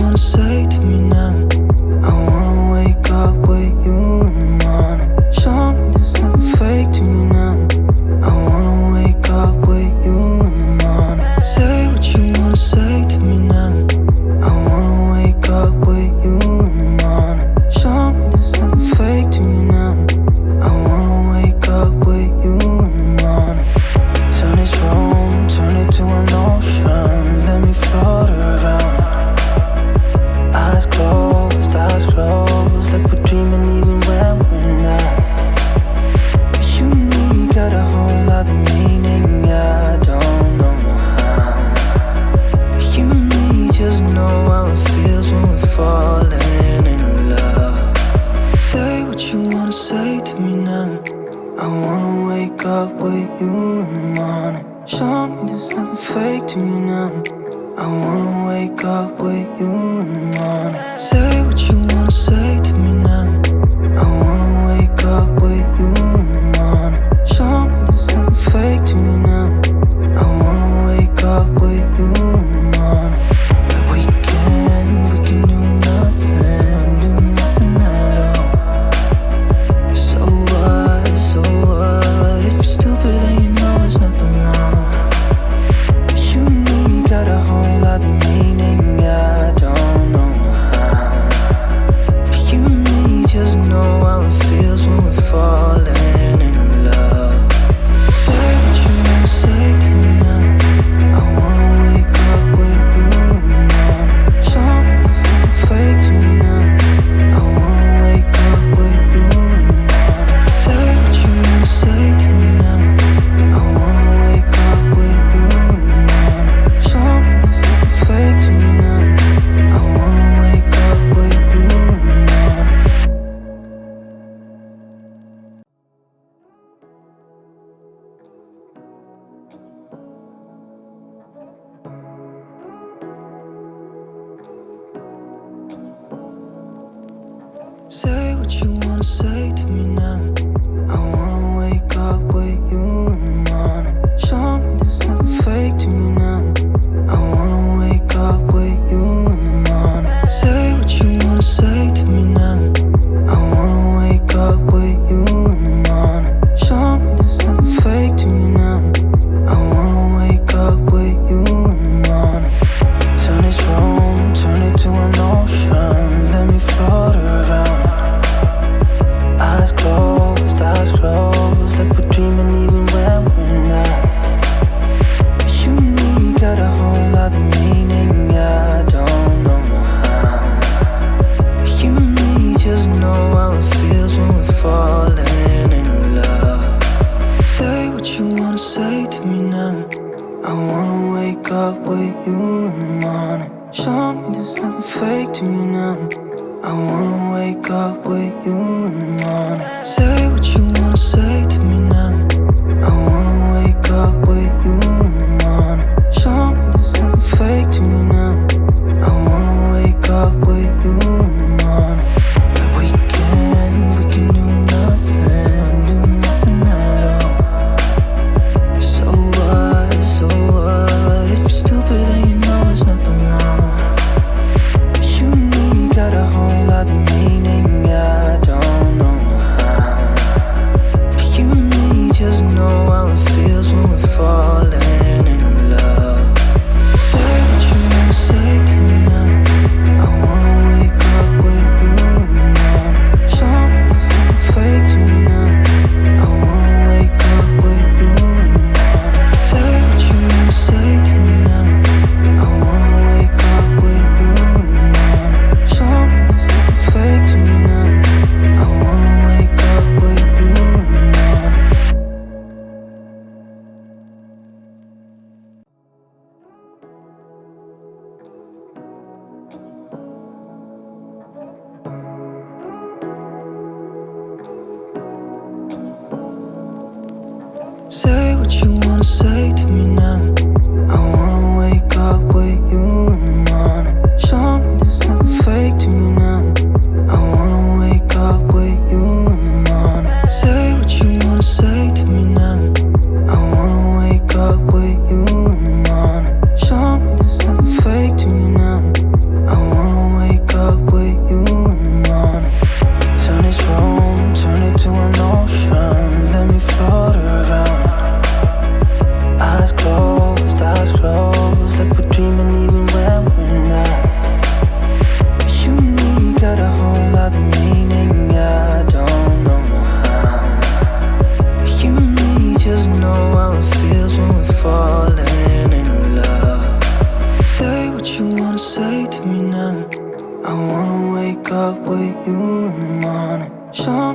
wanna say to me now. I wanna wake up with you in the morning. Show me there's nothing fake to me now. I wanna wake up with you in the morning. Say what you wanna say to me now. I wanna wake up with you in the morning. Show me there's nothing fake to me now. I wanna wake up with you in the morning. Turn this room, turn it to an ocean. Let me float around. Eyes closed, like we're dreaming even when we're not. You and me got a whole other meaning, I don't know how. You and me just know how it feels when we're falling in love. Say what you wanna say to me now. I wanna wake up with you in the morning. Show me there's nothing fake to me now. I wanna wake up with you in the morning. Say what you wanna say to me now. I wanna wake up with you in the morning. Show me there's nothing fake to me now. I wanna wake up with you in the morning. We can do nothing at all. So what, if you're stupid then you know there's nothing wrong. You and me got a whole other meaning, I don't know how. You and me just know how it feels when we're falling in love. Say what you wanna say to me now. I wanna wake up with you in the morning. Show me there's nothing fake to me now. I wanna wake up with you in the morning. Say what you wanna say to me now. I wanna wake up with you in the morning. Show me there's nothing fake to me now. I wanna wake up with you in the morning. Say what you wanna say to me now. I wanna wake up with you in the morning. Show me there's nothing fake to me now. I wanna wake up with you in the morning. Say what you wanna say to me now. I wanna wake up with you in the morning. Show me there's nothing fake to me now. I wanna wake up with you in the morning. Turn this room, turn it to an ocean. Let me float around. Eyes closed, like we're dreaming even when we're not. You and me got a whole other meaning, I don't know how. You and me just know how it feels when we're falling in love. Say what you wanna say to me now. I wanna wake up with you in the morning. Show me there's nothing fake to me now. I wanna wake up with you in the morning. Say what you wanna say to me now. I wanna wake up with you in the morning. Show me there's nothing fake to me now. I wanna wake up with you in the morning. We can do nothing at all. So what, if you're stupid then you know there's nothing wrong. You and me got a whole other meaning, I don't know how. You and me just know how it feels when we're falling in love. Say what you wanna say to me now. I wanna wake up with you in the morning. Show me there's nothing fake to me now. I wanna wake up with you in the morning. Say what you wanna say to me now. I wanna wake up with you in the morning. Show me there's nothing fake to me now. I wanna wake up with you in the morning. Say what you wanna say to me now. I wanna wake up with you in the morning. Show me there's nothing fake to me now. I wanna wake up with you in the morning. Say what you wanna say to me now. I wanna wake up with you in the morning. Show me there's nothing fake to me now. I wanna up with you in the morning. Show